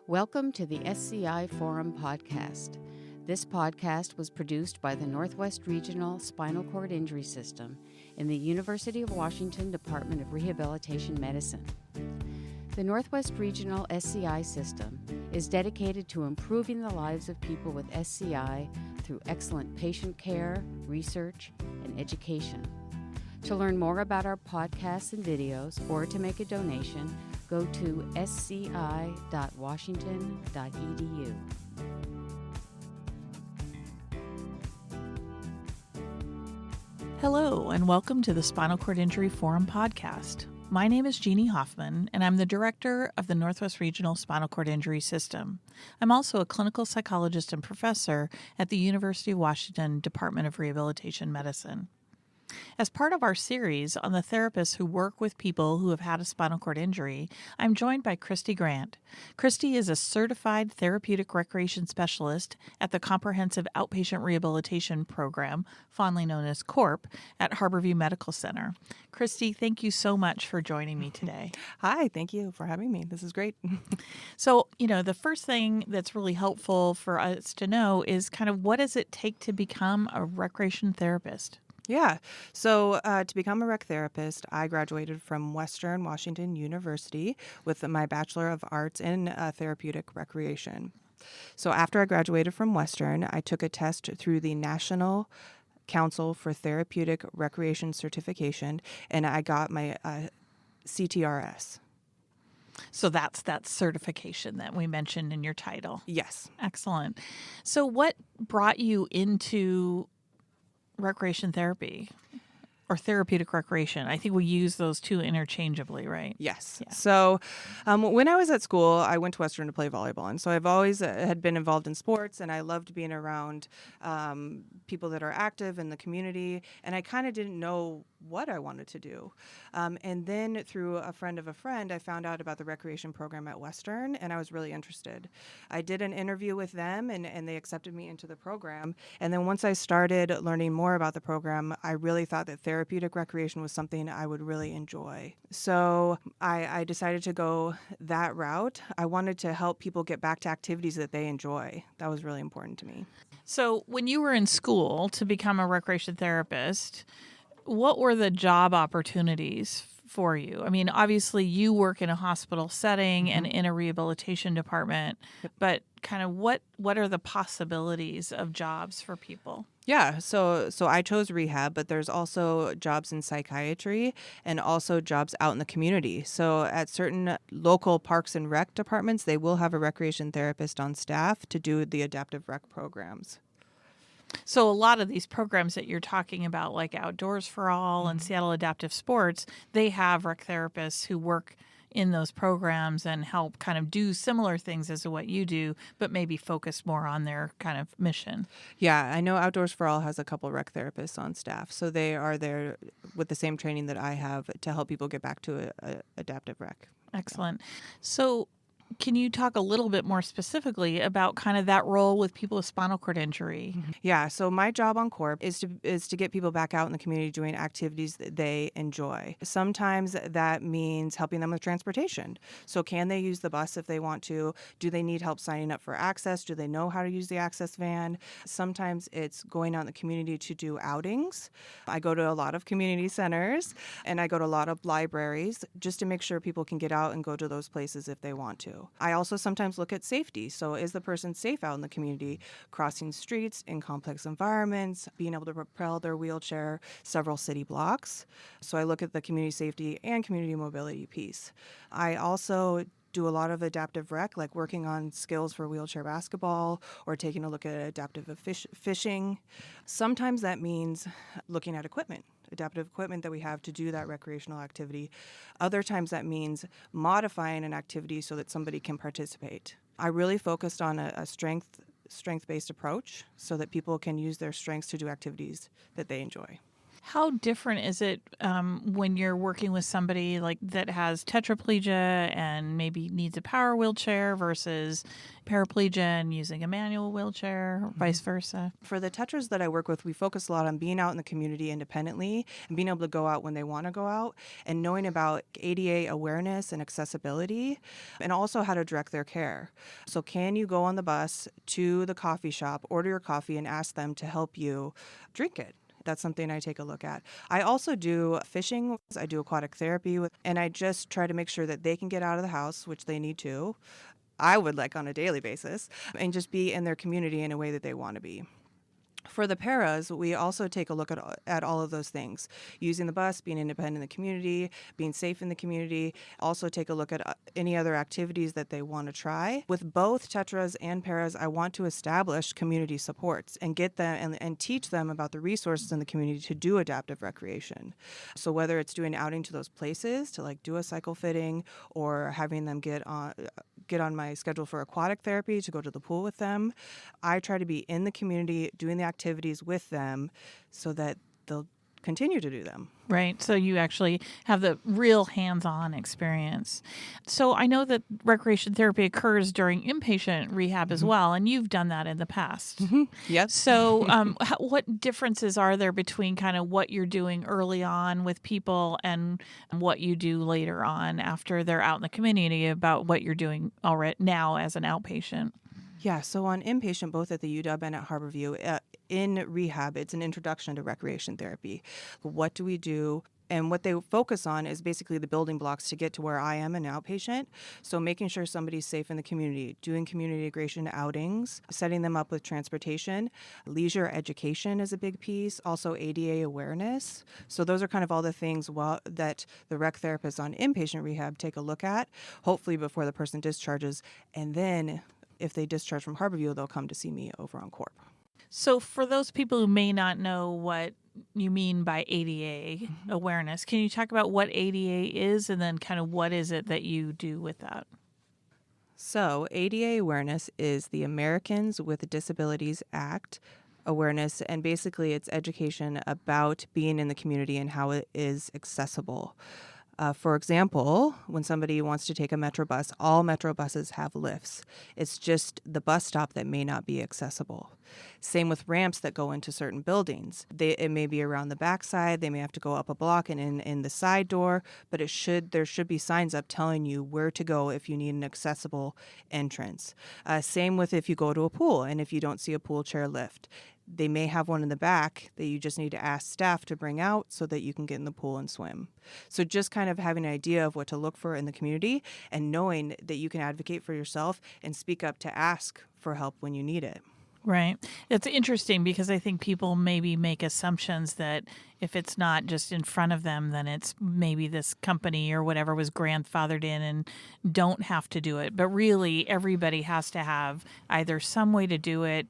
Welcome to the SCI Forum podcast. This podcast was produced by the Northwest Regional Spinal Cord Injury System in the University of Washington Department of Rehabilitation Medicine. The Northwest Regional SCI system is dedicated to improving the lives of people with SCI through excellent patient care, research, and education. To learn more about our podcasts and videos or to make a donation, go to sci.washington.edu. Hello, and welcome to the Spinal Cord Injury Forum podcast. My name is Jeannie Hoffman, and I'm the director of the Northwest Regional Spinal Cord Injury System. I'm also a clinical psychologist and professor at the University of Washington Department of Rehabilitation Medicine. As part of our series on the therapists who work with people who have had a spinal cord injury, I'm joined by Kristy Grant. Kristy is a certified therapeutic recreation specialist at the Comprehensive Outpatient Rehabilitation Program, fondly known as CORP, at Harborview Medical Center. Kristy, thank you so much for joining me today. Hi, thank you for having me. This is great. So, the first thing that's really helpful for us to know is kind of what does it take to become a recreation therapist? Yeah. So to become a rec therapist, I graduated from Western Washington University with my Bachelor of Arts in Therapeutic Recreation. So after I graduated from Western, I took a test through the National Council for Therapeutic Recreation Certification, and I got my CTRS. So that's that certification that we mentioned in your title. Yes. Excellent. So what brought you into recreation therapy or therapeutic recreation? I think we use those two interchangeably, right? Yes. Yeah. So when I was at school, I went to Western to play volleyball. And so I've always had been involved in sports, and I loved being around people that are active in the community. And I kind of didn't know what I wanted to do. And then through a friend of a friend, I found out about the recreation program at Western, and I was really interested. I did an interview with them, and they accepted me into the program. And then once I started learning more about the program, I really thought that therapeutic recreation was something I would really enjoy. So I decided to go that route. I wanted to help people get back to activities that they enjoy. That was really important to me. So when you were in school to become a recreation therapist, what were the job opportunities for you? I mean, obviously you work in a hospital setting and in a rehabilitation department, but kind of what are the possibilities of jobs for people? Yeah, so I chose rehab, but there's also jobs in psychiatry and also jobs out in the community. So at certain local parks and rec departments, they will have a recreation therapist on staff to do the adaptive rec programs. So a lot of these programs that you're talking about, like Outdoors for All and Seattle Adaptive Sports, they have rec therapists who work in those programs and help kind of do similar things as to what you do, but maybe focus more on their kind of mission. Yeah, I know Outdoors for All has a couple rec therapists on staff. So they are there with the same training that I have to help people get back to a adaptive rec. Excellent. So can you talk a little bit more specifically about kind of that role with people with spinal cord injury? Yeah, so my job on Corp is to get people back out in the community doing activities that they enjoy. Sometimes that means helping them with transportation. So can they use the bus if they want to? Do they need help signing up for access? Do they know how to use the access van? Sometimes it's going out in the community to do outings. I go to a lot of community centers and I go to a lot of libraries just to make sure people can get out and go to those places if they want to. I also sometimes look at safety. So is the person safe out in the community, crossing streets in complex environments, being able to propel their wheelchair several city blocks? So I look at the community safety and community mobility piece. I also do a lot of adaptive rec, like working on skills for wheelchair basketball or taking a look at adaptive fishing. Sometimes that means looking at adaptive equipment that we have to do that recreational activity. Other times that means modifying an activity so that somebody can participate. I really focused on a strength-based approach so that people can use their strengths to do activities that they enjoy. How different is it when you're working with somebody like that has tetraplegia and maybe needs a power wheelchair versus paraplegia and using a manual wheelchair, or vice versa? For the tetras that I work with, we focus a lot on being out in the community independently and being able to go out when they want to go out and knowing about ADA awareness and accessibility and also how to direct their care. So can you go on the bus to the coffee shop, order your coffee, and ask them to help you drink it? That's something I take a look at. I also do fishing. I do aquatic therapy, and I just try to make sure that they can get out of the house, which they need to. I would like on a daily basis, and just be in their community in a way that they want to be. For the paras, we also take a look at all of those things. Using the bus, being independent in the community, being safe in the community. Also take a look at any other activities that they want to try. With both tetras and paras, I want to establish community supports and get them and teach them about the resources in the community to do adaptive recreation. So whether it's doing outing to those places to like do a cycle fitting or having them get on my schedule for aquatic therapy to go to the pool with them, I try to be in the community doing the activities with them so that they'll continue to do them. Right. So you actually have the real hands-on experience. So I know that recreation therapy occurs during inpatient rehab as well, and you've done that in the past. Yes. So what differences are there between kind of what you're doing early on with people and what you do later on after they're out in the community about what you're doing already now as an outpatient? Yeah, so on inpatient, both at the UW and at Harborview, in rehab, it's an introduction to recreation therapy. What do we do? And what they focus on is basically the building blocks to get to where I am an outpatient. So making sure somebody's safe in the community, doing community integration outings, setting them up with transportation, leisure education is a big piece, also ADA awareness. So those are kind of all the things that the rec therapists on inpatient rehab take a look at, hopefully before the person discharges. And then if they discharge from Harborview, they'll come to see me over on Corp. So for those people who may not know what you mean by ADA awareness, can you talk about what ADA is and then kind of what is it that you do with that? So ADA awareness is the Americans with Disabilities Act awareness, and basically it's education about being in the community and how it is accessible. For example, when somebody wants to take a Metro bus, all Metro buses have lifts. It's just the bus stop that may not be accessible. Same with ramps that go into certain buildings. It may be around the backside. They may have to go up a block and in the side door, but there should be signs up telling you where to go if you need an accessible entrance. Same with if you go to a pool and if you don't see a pool chair lift. They may have one in the back that you just need to ask staff to bring out so that you can get in the pool and swim. So just kind of having an idea of what to look for in the community and knowing that you can advocate for yourself and speak up to ask for help when you need it. Right. It's interesting because I think people maybe make assumptions that if it's not just in front of them, then it's maybe this company or whatever was grandfathered in and don't have to do it. But really, everybody has to have either some way to do it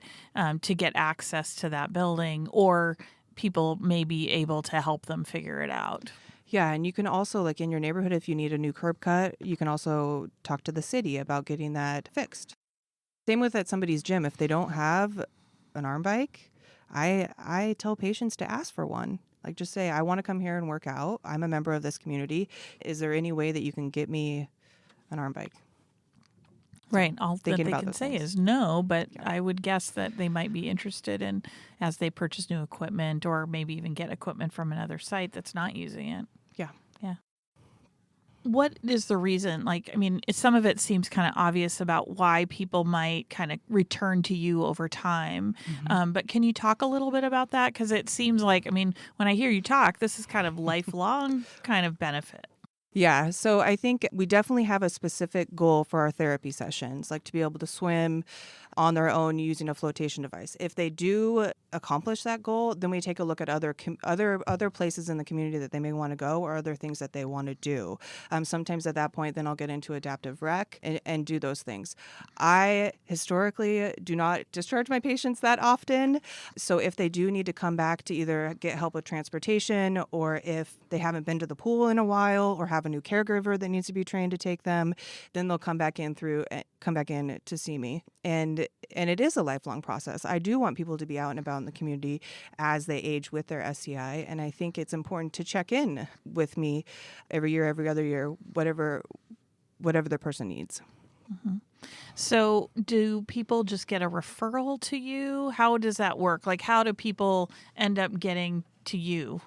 to get access to that building, or people may be able to help them figure it out. Yeah, and you can also, like in your neighborhood, if you need a new curb cut, you can also talk to the city about getting that fixed. Same with at somebody's gym. If they don't have an arm bike, I tell patients to ask for one. Like just say, I want to come here and work out. I'm a member of this community. Is there any way that you can get me an arm bike? Right. All that they about can those say things. is no, but yeah. I would guess that they might be interested in as they purchase new equipment or maybe even get equipment from another site that's not using it. Yeah. Yeah. What is the reason? Like, I mean, some of it seems kind of obvious about why people might kind of return to you over time. But can you talk a little bit about that? Because it seems like, I mean, when I hear you talk, this is kind of lifelong kind of benefit. Yeah, so I think we definitely have a specific goal for our therapy sessions, like to be able to swim on their own using a flotation device. If they do accomplish that goal, then we take a look at other places in the community that they may want to go or other things that they want to do. Sometimes at that point, then I'll get into adaptive rec and do those things. I historically do not discharge my patients that often. So if they do need to come back to either get help with transportation or if they haven't been to the pool in a while or have a new caregiver that needs to be trained to take them, then they'll come back in to see me. And it is a lifelong process. I do want people to be out and about out in the community as they age with their SCI. And I think it's important to check in with me every year, every other year, whatever the person needs. Mm-hmm. So do people just get a referral to you? How does that work? Like, how do people end up getting to you?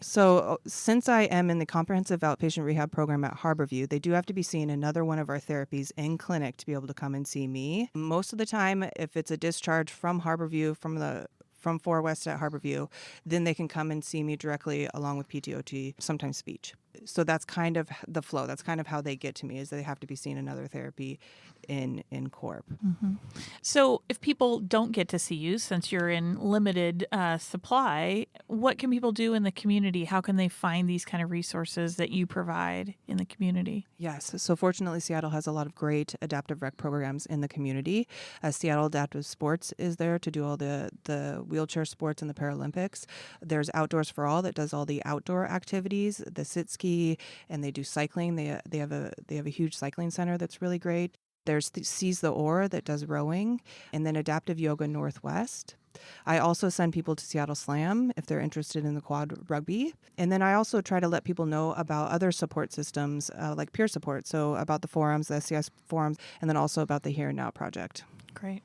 So since I am in the comprehensive outpatient rehab program at Harborview, they do have to be seeing another one of our therapies in clinic to be able to come and see me. Most of the time, if it's a discharge from Harborview, from 4 West at Harborview, then they can come and see me directly along with PTOT, sometimes speech. So that's kind of the flow. That's kind of how they get to me, is they have to be seeing another therapy in Corp. Mm-hmm. So if people don't get to see you, since you're in limited supply, what can people do in the community? How can they find these kind of resources that you provide in the community? Yes. So fortunately, Seattle has a lot of great adaptive rec programs in the community. Seattle Adaptive Sports is there to do all the wheelchair sports and the Paralympics. There's Outdoors for All that does all the outdoor activities, the sit ski, and they do cycling. They have a huge cycling center that's really great. There's Seize the Oar that does rowing, and then Adaptive Yoga Northwest. I also send people to Seattle Slam if they're interested in the quad rugby. And then I also try to let people know about other support systems like peer support. So about the forums, the SCI forums, and then also about the Here and Now project. Great.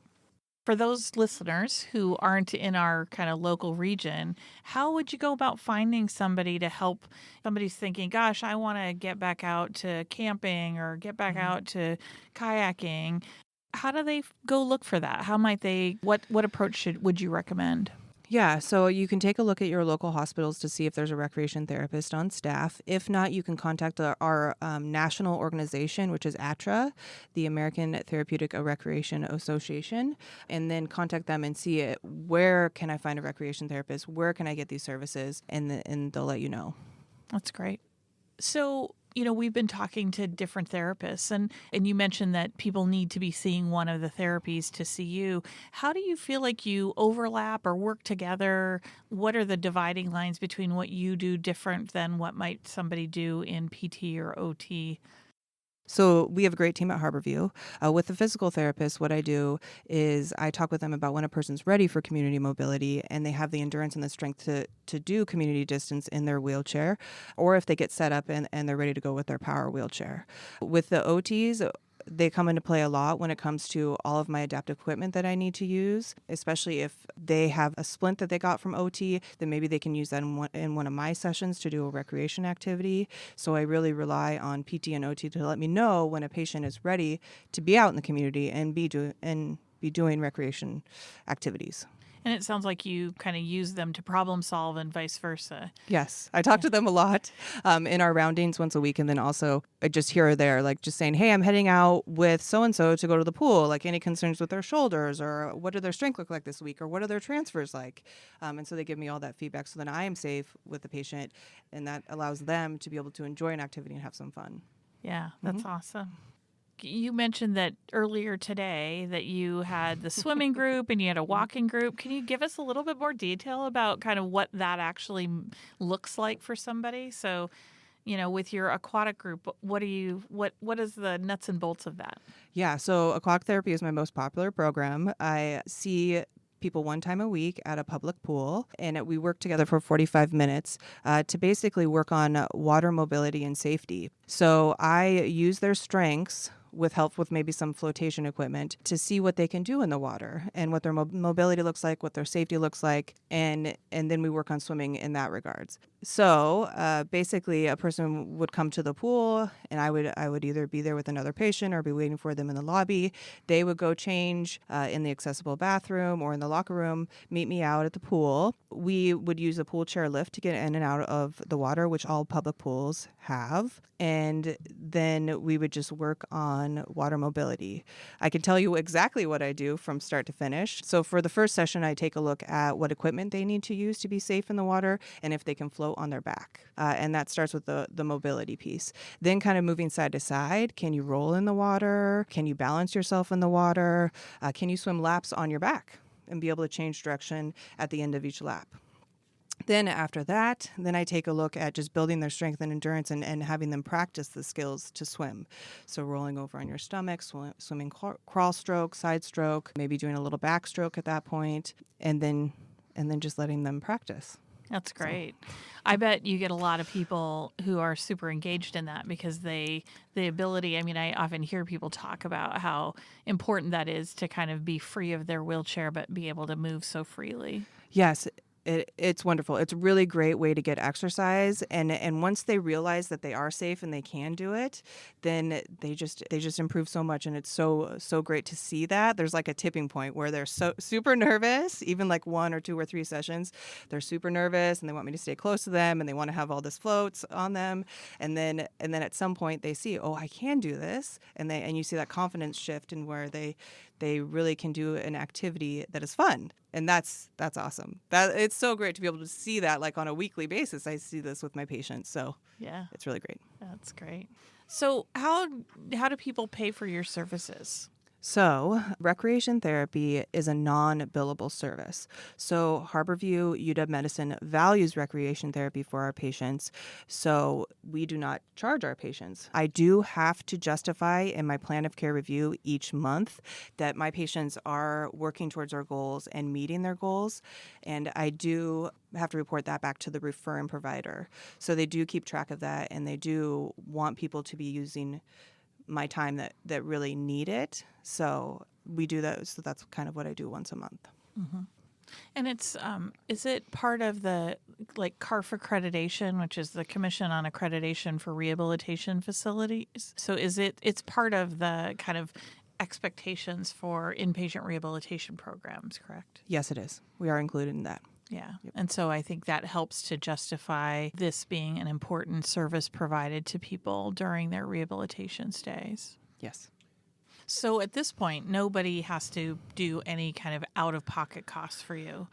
For those listeners who aren't in our kind of local region, how would you go about finding somebody to help? Somebody's thinking, gosh, I want to get back out to camping or get back out to kayaking. How do they go look for that? How might they, what approach would you recommend? Yeah, so you can take a look at your local hospitals to see if there's a recreation therapist on staff. If not, you can contact our national organization, which is ATRA, the American Therapeutic Recreation Association, and then contact them and see where can I find a recreation therapist, where can I get these services, and they'll let you know. That's great. So, we've been talking to different therapists, and you mentioned that people need to be seeing one of the therapies to see you. How do you feel like you overlap or work together? What are the dividing lines between what you do different than what might somebody do in PT or OT? So we have a great team at Harborview. With the physical therapist, what I do is I talk with them about when a person's ready for community mobility and they have the endurance and the strength to do community distance in their wheelchair, or if they get set up and they're ready to go with their power wheelchair. With the OTs, they come into play a lot when it comes to all of my adaptive equipment that I need to use, especially if they have a splint that they got from OT, then maybe they can use that in one of my sessions to do a recreation activity. So I really rely on PT and OT to let me know when a patient is ready to be out in the community and be doing recreation activities. And it sounds like you kind of use them to problem solve and vice versa. Yes. I talk to them a lot in our roundings once a week. And then also just here or there, like just saying, hey, I'm heading out with so-and-so to go to the pool. Like any concerns with their shoulders, or what do their strength look like this week? Or what are their transfers like? And so they give me all that feedback so then I am safe with the patient. And that allows them to be able to enjoy an activity and have some fun. Yeah, that's awesome. You mentioned that earlier today that you had the swimming group and you had a walking group. Can you give us a little bit more detail about kind of what that actually looks like for somebody? So, with your aquatic group, what is the nuts and bolts of that? Yeah, so aquatic therapy is my most popular program. I see people one time a week at a public pool, and we work together for 45 minutes to basically work on water mobility and safety. So I use their strengths with help with maybe some flotation equipment to see what they can do in the water and what their mobility looks like, what their safety looks like, and then we work on swimming in that regards. So basically a person would come to the pool and I would either be there with another patient or be waiting for them in the lobby. They would go change in the accessible bathroom or in the locker room, meet me out at the pool. We would use a pool chair lift to get in and out of the water, which all public pools have. And then we would just work on water mobility. I can tell you exactly what I do from start to finish. So for the first session, I take a look at what equipment they need to use to be safe in the water and if they can float on their back. And that starts with the mobility piece. Then kind of moving side to side. Can you roll in the water? Can you balance yourself in the water? Can you swim laps on your back and be able to change direction at the end of each lap? Then after that, I take a look at just building their strength and endurance and having them practice the skills to swim. So rolling over on your stomach, swimming crawl stroke, side stroke, maybe doing a little backstroke at that point. And then and then just letting them practice. That's great. I bet you get a lot of people who are super engaged in that because the ability, I mean, I often hear people talk about how important that is to kind of be free of their wheelchair, but be able to move so freely. Yes, it's wonderful. It's a really great way to get exercise, and once they realize that they are safe and they can do it, then they just improve so much, and it's so great to see that. There's like a tipping point where they're so super nervous, even like 1 or 2 or 3 sessions, they're super nervous and they want me to stay close to them and they want to have all this floats on them, and then at some point they see, oh, I can do this, and you see that confidence shift in where they really can do an activity that is fun. And that's awesome. That it's so great to be able to see that like on a weekly basis. I see this with my patients. So yeah, it's really great. That's great. So how do people pay for your services? So recreation therapy is a non-billable service. So Harborview UW Medicine values recreation therapy for our patients, so we do not charge our patients. I do have to justify in my plan of care review each month that my patients are working towards our goals and meeting their goals, and I do have to report that back to the referring provider. So they do keep track of that, and they do want people to be using my time that really need it. So we do that. So that's kind of what I do once a month. Mm-hmm. And it's is it part of the like CARF accreditation, which is the Commission on Accreditation for Rehabilitation Facilities? So it's part of the kind of expectations for inpatient rehabilitation programs, correct? Yes, it is. We are included in that. Yeah. Yep. And so I think that helps to justify this being an important service provided to people during their rehabilitation stays. Yes. So at this point, nobody has to do any kind of out-of-pocket costs for you.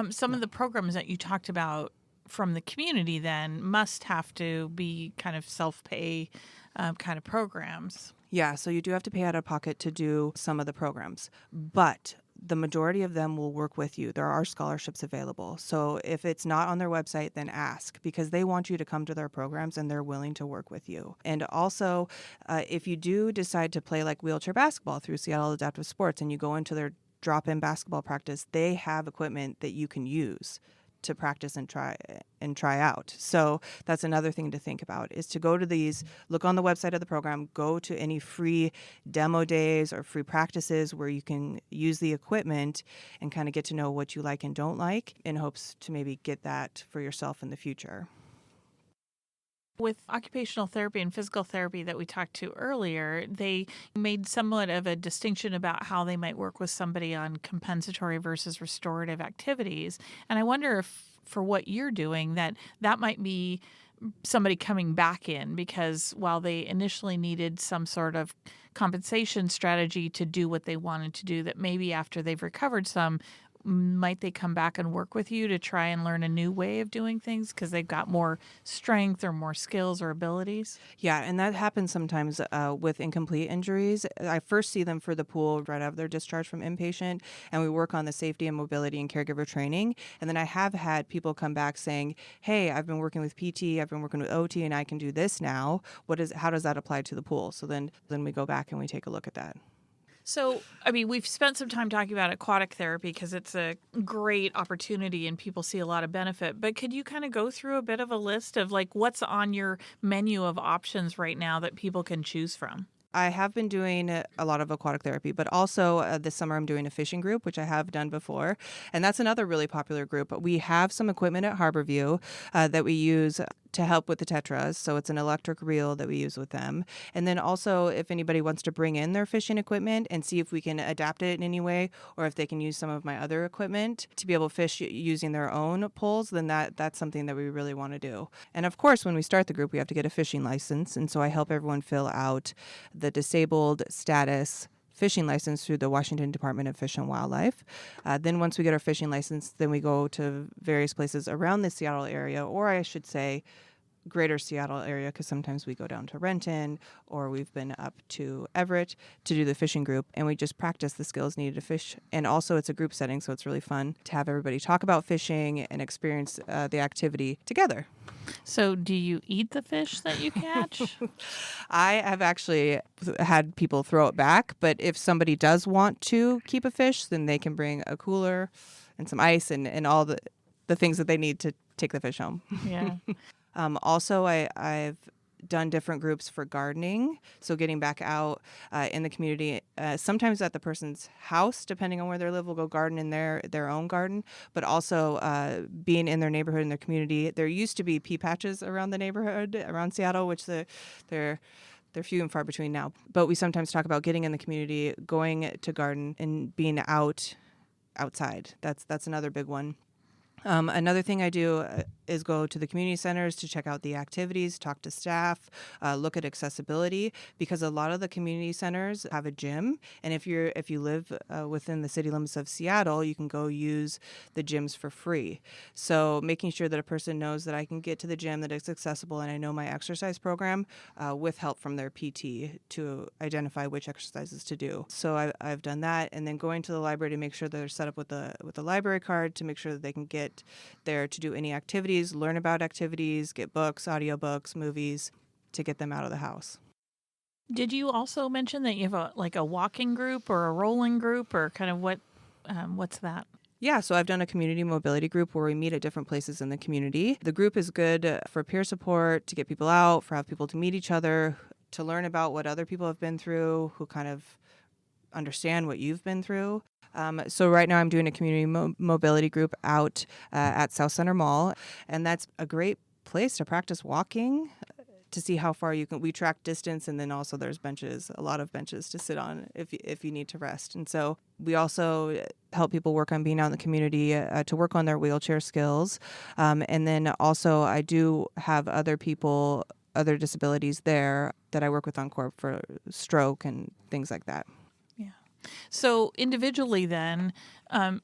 Some of the programs that you talked about from the community then must have to be kind of self-pay kind of programs. Yeah, so you do have to pay out of pocket to do some of the programs, but the majority of them will work with you. There are scholarships available. So if it's not on their website, then ask, because they want you to come to their programs and they're willing to work with you. And also, if you do decide to play like wheelchair basketball through Seattle Adaptive Sports and you go into their drop-in basketball practice, they have equipment that you can use to practice and try out. So that's another thing to think about, is to go to these, look on the website of the program, go to any free demo days or free practices where you can use the equipment and kind of get to know what you like and don't like, in hopes to maybe get that for yourself in the future. With occupational therapy and physical therapy that we talked to earlier, they made somewhat of a distinction about how they might work with somebody on compensatory versus restorative activities. And I wonder if for what you're doing, that might be somebody coming back in, because while they initially needed some sort of compensation strategy to do what they wanted to do, that maybe after they've recovered some, might they come back and work with you to try and learn a new way of doing things because they've got more strength or more skills or abilities? Yeah, and that happens sometimes with incomplete injuries. I first see them for the pool right after their discharge from inpatient, and we work on the safety and mobility and caregiver training. And then I have had people come back saying, hey, I've been working with PT, I've been working with OT, and I can do this now. How does that apply to the pool? So then we go back and we take a look at that. So, I mean, we've spent some time talking about aquatic therapy because it's a great opportunity and people see a lot of benefit. But could you kind of go through a bit of a list of like what's on your menu of options right now that people can choose from? I have been doing a lot of aquatic therapy, but also this summer I'm doing a fishing group, which I have done before. And that's another really popular group. We have some equipment at Harborview that we use to help with the tetras. So it's an electric reel that we use with them. And then also, if anybody wants to bring in their fishing equipment and see if we can adapt it in any way, or if they can use some of my other equipment to be able to fish using their own poles, then that's something that we really want to do. And of course, when we start the group, we have to get a fishing license. And so I help everyone fill out the disabled status fishing license through the Washington Department of Fish and Wildlife. Then once we get our fishing license, then we go to various places around the Seattle area, or I should say greater Seattle area, because sometimes we go down to Renton or we've been up to Everett to do the fishing group, and we just practice the skills needed to fish. And also it's a group setting, so it's really fun to have everybody talk about fishing and experience the activity together. So do you eat the fish that you catch? I have actually had people throw it back, but if somebody does want to keep a fish, then they can bring a cooler and some ice and all the things that they need to take the fish home. Yeah. Also, I've done different groups for gardening. So getting back out in the community, sometimes at the person's house, depending on where they live, we'll go garden in their own garden, but also being in their neighborhood, in their community. There used to be pea patches around the neighborhood, around Seattle, which they're few and far between now. But we sometimes talk about getting in the community, going to garden, and being outside. That's another big one. Another thing I do is go to the community centers to check out the activities, talk to staff, look at accessibility, because a lot of the community centers have a gym, and if you live within the city limits of Seattle, you can go use the gyms for free. So making sure that a person knows that I can get to the gym, that it's accessible, and I know my exercise program with help from their PT to identify which exercises to do. So I've done that, and then going to the library to make sure that they're set up with the library card to make sure that they can get there to do any activities, learn about activities, get books, audiobooks, movies, to get them out of the house. Did you also mention that you have a walking group or a rolling group, or kind of what's that? Yeah, so I've done a community mobility group where we meet at different places in the community. The group is good for peer support, to get people out, for have people to meet each other, to learn about what other people have been through, who kind of understand what you've been through. So right now I'm doing a community mobility group out at South Center Mall, and that's a great place to practice walking, to see how far you can. We track distance, and then also there's a lot of benches to sit on if you need to rest. And so we also help people work on being out in the community to work on their wheelchair skills. And then also I do have other disabilities there that I work with on Corp for stroke and things like that. So individually then,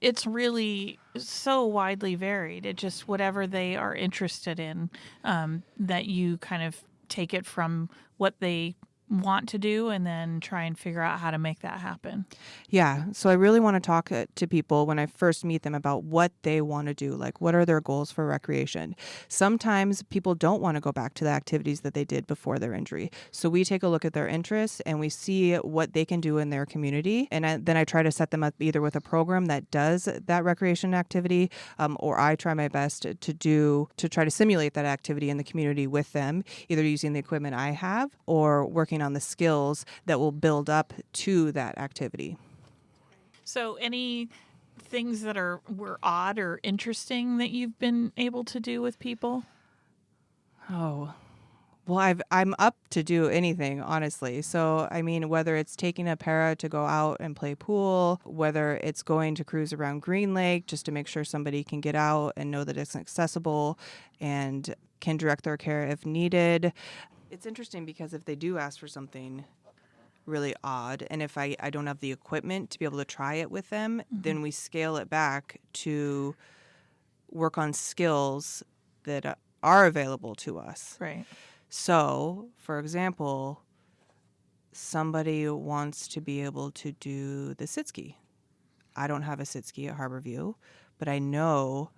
it's really so widely varied. It just whatever they are interested in, that you kind of take it from what they want to do and then try and figure out how to make that happen. Yeah. So I really want to talk to people when I first meet them about what they want to do, like what are their goals for recreation. Sometimes people don't want to go back to the activities that they did before their injury. So we take a look at their interests and we see what they can do in their community. And then I try to set them up either with a program that does that recreation activity, or I try my best to try to simulate that activity in the community with them, either using the equipment I have or working on the skills that will build up to that activity. So any things that were odd or interesting that you've been able to do with people? Oh, well, I'm up to do anything, honestly. So, I mean, whether it's taking a para to go out and play pool, whether it's going to cruise around Green Lake just to make sure somebody can get out and know that it's accessible and can direct their care if needed. It's interesting because if they do ask for something really odd, and if I don't have the equipment to be able to try it with them, then we scale it back to work on skills that are available to us. Right. So, for example, somebody wants to be able to do the sit ski. I don't have a sit ski at Harborview, but I know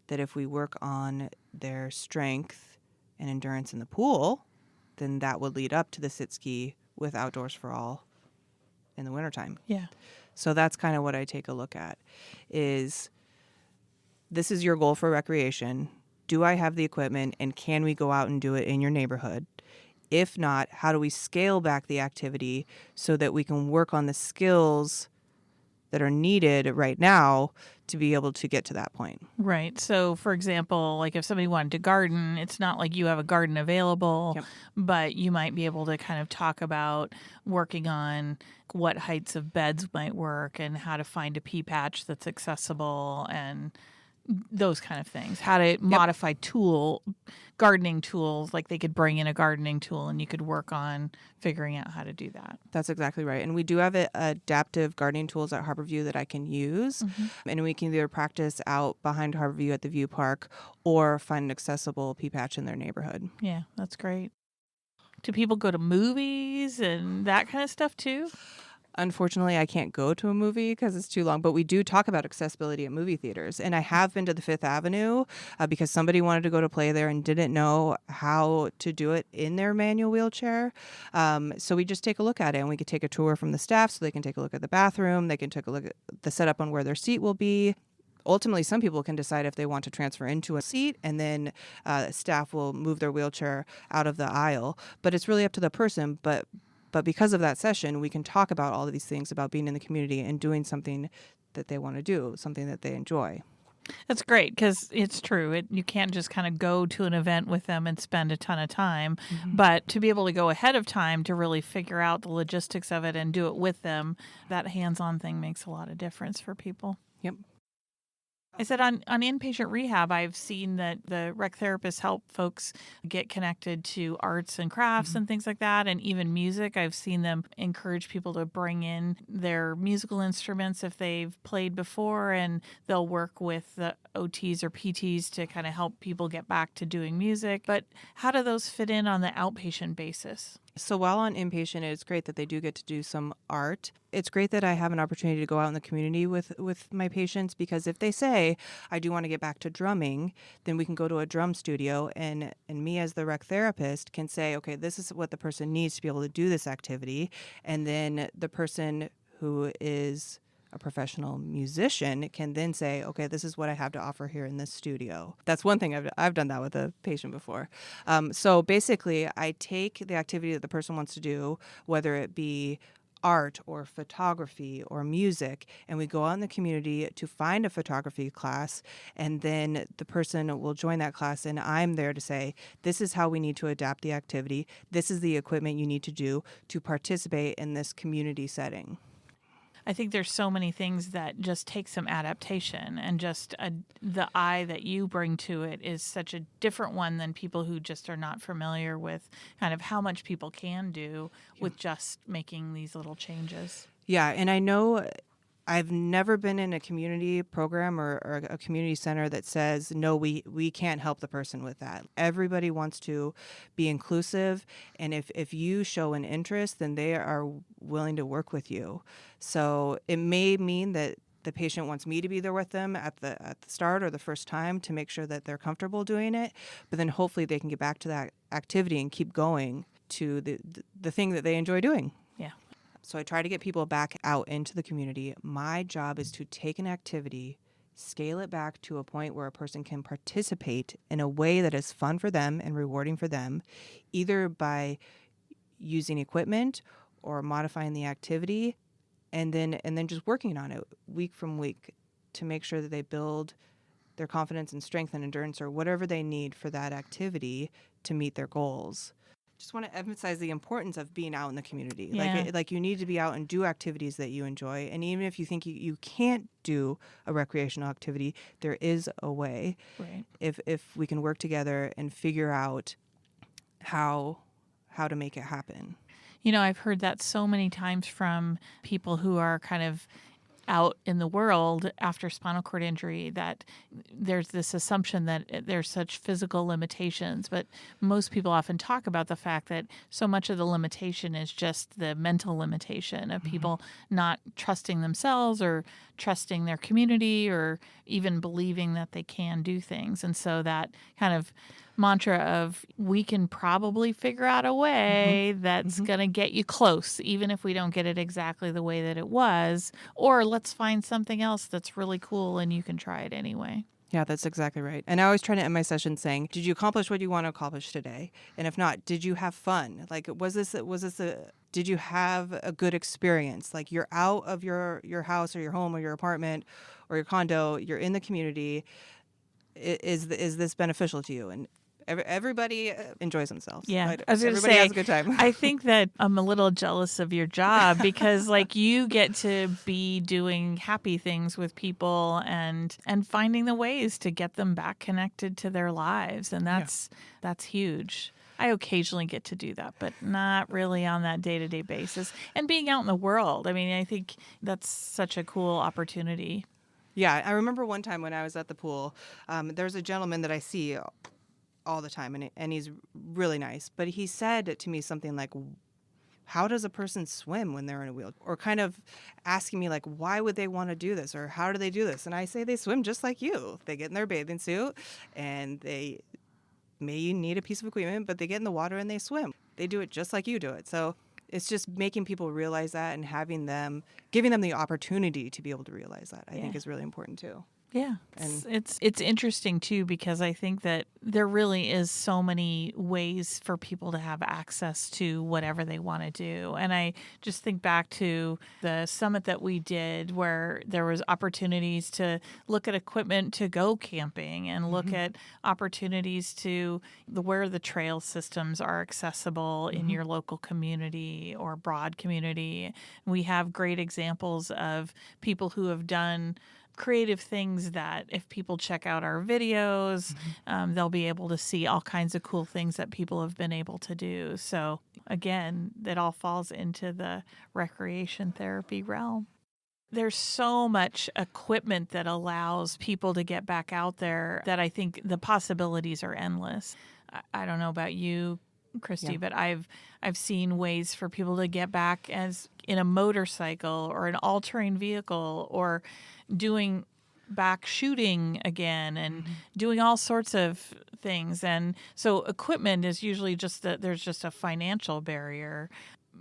that if we work on their strength and endurance in the pool, then that would lead up to the sit ski with Outdoors for All in the wintertime. Yeah. So that's kind of what I take a look at is this is your goal for recreation. Do I have the equipment and can we go out and do it in your neighborhood? If not, how do we scale back the activity so that we can work on the skills that are needed right now to be able to get to that point? Right. So, for example, like if somebody wanted to garden, it's not like you have a garden available, Yep. but you might be able to kind of talk about working on what heights of beds might work and how to find a pea patch that's accessible and those kind of things. How to modify gardening tools, like they could bring in a gardening tool and you could work on figuring out how to do that. That's exactly right. And we do have adaptive gardening tools at Harborview that I can use. And we can either practice out behind Harborview at the View Park or find an accessible pea patch in their neighborhood. Yeah, that's great. Do people go to movies and that kind of stuff too? Unfortunately, I can't go to a movie because it's too long, but we do talk about accessibility at movie theaters. And I have been to the Fifth Avenue because somebody wanted to go to play there and didn't know how to do it in their manual wheelchair. So we just take a look at it, and we could take a tour from the staff so they can take a look at the bathroom. They can take a look at the setup on where their seat will be. ultimately, some people can decide if they want to transfer into a seat, and then staff will move their wheelchair out of the aisle. But it's really up to the person. But because of that session, we can talk about all of these things about being in the community and doing something that they want to do, something that they enjoy. That's great because it's true. You can't just kind of go to an event with them and spend a ton of time, but to be able to go ahead of time to really figure out the logistics of it and do it with them, that hands-on thing makes a lot of difference for people. Yep. I said on inpatient rehab, I've seen that the rec therapists help folks get connected to arts and crafts and things like that, and even music. I've seen them encourage people to bring in their musical instruments if they've played before, and they'll work with the OTs or PTs to kind of help people get back to doing music. But how do those fit in on the outpatient basis? So while on inpatient, it's great that they do get to do some art. It's great that I have an opportunity to go out in the community with my patients, because if they say, I do want to get back to drumming, then we can go to a drum studio, and me as the rec therapist can say, okay, this is what the person needs to be able to do this activity. And then the person who is a professional musician can then say, okay, this is what I have to offer here in this studio. That's one thing. I've done that with a patient before. So basically, I take the activity that the person wants to do, whether it be art or photography or music, and we go out in the community to find a photography class, and then the person will join that class, and I'm there to say, this is how we need to adapt the activity. This is the equipment you need to do to participate in this community setting. I think there's so many things that just take some adaptation, and just the eye that you bring to it is such a different one than people who just are not familiar with kind of how much people can do with just making these little changes. Yeah, and I know I've never been in a community program or a community center that says, no, we can't help the person with that. Everybody wants to be inclusive, and if you show an interest, then they are willing to work with you. So it may mean that the patient wants me to be there with them at the start or the first time to make sure that they're comfortable doing it, but then hopefully they can get back to that activity and keep going to the thing that they enjoy doing. Yeah. So I try to get people back out into the community. My job is to take an activity, scale it back to a point where a person can participate in a way that is fun for them and rewarding for them, either by using equipment or modifying the activity, and then just working on it week from week to make sure that they build their confidence and strength and endurance or whatever they need for that activity to meet their goals. Just want to emphasize the importance of being out in the community. Yeah. Like you need to be out and do activities that you enjoy. And even if you think you can't do a recreational activity, there is a way. Right. If we can work together and figure out how to make it happen. You know, I've heard that so many times from people who are kind of out in the world after spinal cord injury, that there's this assumption that there's such physical limitations, but most people often talk about the fact that so much of the limitation is just the mental limitation of people not trusting themselves or trusting their community or even believing that they can do things. And so that kind of mantra of, we can probably figure out a way that's going to get you close, even if we don't get it exactly the way that it was, or let's find something else that's really cool and you can try it anyway. Yeah, that's exactly right. And I always try to end my session saying, did you accomplish what you want to accomplish today? And if not, did you have fun? Like, did you have a good experience? Like, you're out of your house or your home or your apartment or your condo, you're in the community. Is this beneficial to you? And everybody enjoys themselves. Yeah, Right? I was going to Everybody say, has a good time. I think that I'm a little jealous of your job because, like, you get to be doing happy things with people and finding the ways to get them back connected to their lives, and that's huge. I occasionally get to do that, but not really on that day-to-day basis. And being out in the world, I mean, I think that's such a cool opportunity. Yeah, I remember one time when I was at the pool, there's a gentleman that I see all the time, and he's really nice. But he said to me something like, how does a person swim when they're in a wheelchair? Or kind of asking me, like, why would they want to do this? Or how do they do this? And I say they swim just like you. They get in their bathing suit, and they may need a piece of equipment, but they get in the water and they swim. They do it just like you do it. So it's just making people realize that and giving them the opportunity to be able to realize that, I think is really important too. Yeah, And it's interesting too, because I think that there really is so many ways for people to have access to whatever they want to do. And I just think back to the summit that we did where there was opportunities to look at equipment to go camping and look at opportunities to where the trail systems are accessible in your local community or broad community. We have great examples of people who have done creative things that if people check out our videos, they'll be able to see all kinds of cool things that people have been able to do. So again, that all falls into the recreation therapy realm. There's so much equipment that allows people to get back out there that I think the possibilities are endless. I don't know about you, Kristy, but I've seen ways for people to get back as in a motorcycle or an all-terrain vehicle, or doing back shooting again and doing all sorts of things. And so equipment is usually just that there's just a financial barrier.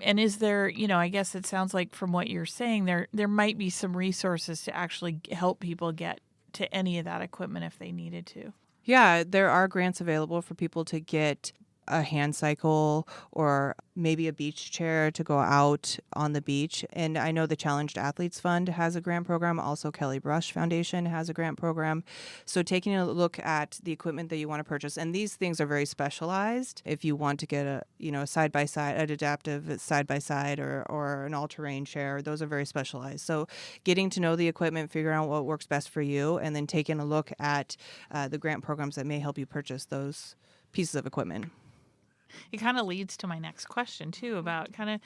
And is there, I guess it sounds like from what you're saying, there might be some resources to actually help people get to any of that equipment if they needed to. yeah, there are grants available for people to get a hand cycle or maybe a beach chair to go out on the beach. And I know the Challenged Athletes Fund has a grant program. Also, Kelly Brush Foundation has a grant program. So taking a look at the equipment that you want to purchase, and these things are very specialized. If you want to get a side-by-side, an adaptive side-by-side or an all-terrain chair, those are very specialized. So getting to know the equipment, figuring out what works best for you, and then taking a look at the grant programs that may help you purchase those pieces of equipment. It kind of leads to my next question, too, about kind of,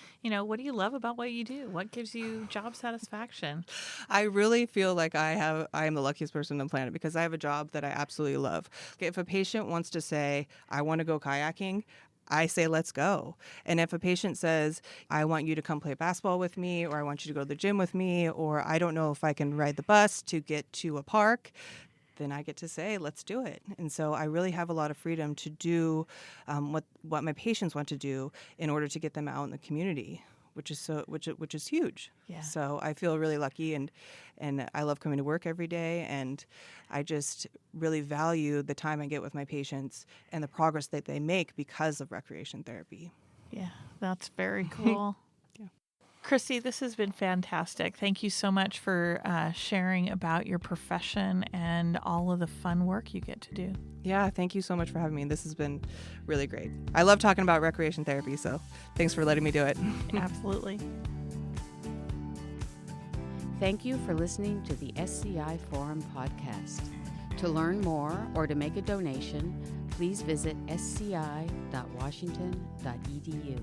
what do you love about what you do? What gives you job satisfaction? I really feel like I am the luckiest person on the planet because I have a job that I absolutely love. If a patient wants to say, I want to go kayaking, I say, let's go. And if a patient says, I want you to come play basketball with me, or I want you to go to the gym with me, or I don't know if I can ride the bus to get to a park, then I get to say, let's do it. And so I really have a lot of freedom to do what my patients want to do in order to get them out in the community, which is huge. Yeah. So I feel really lucky, and I love coming to work every day, and I just really value the time I get with my patients and the progress that they make because of recreation therapy. Yeah, that's very cool. Kristy, this has been fantastic. Thank you so much for sharing about your profession and all of the fun work you get to do. Yeah, thank you so much for having me. This has been really great. I love talking about recreation therapy, so thanks for letting me do it. Absolutely. Thank you for listening to the SCI Forum podcast. To learn more or to make a donation, please visit sci.washington.edu.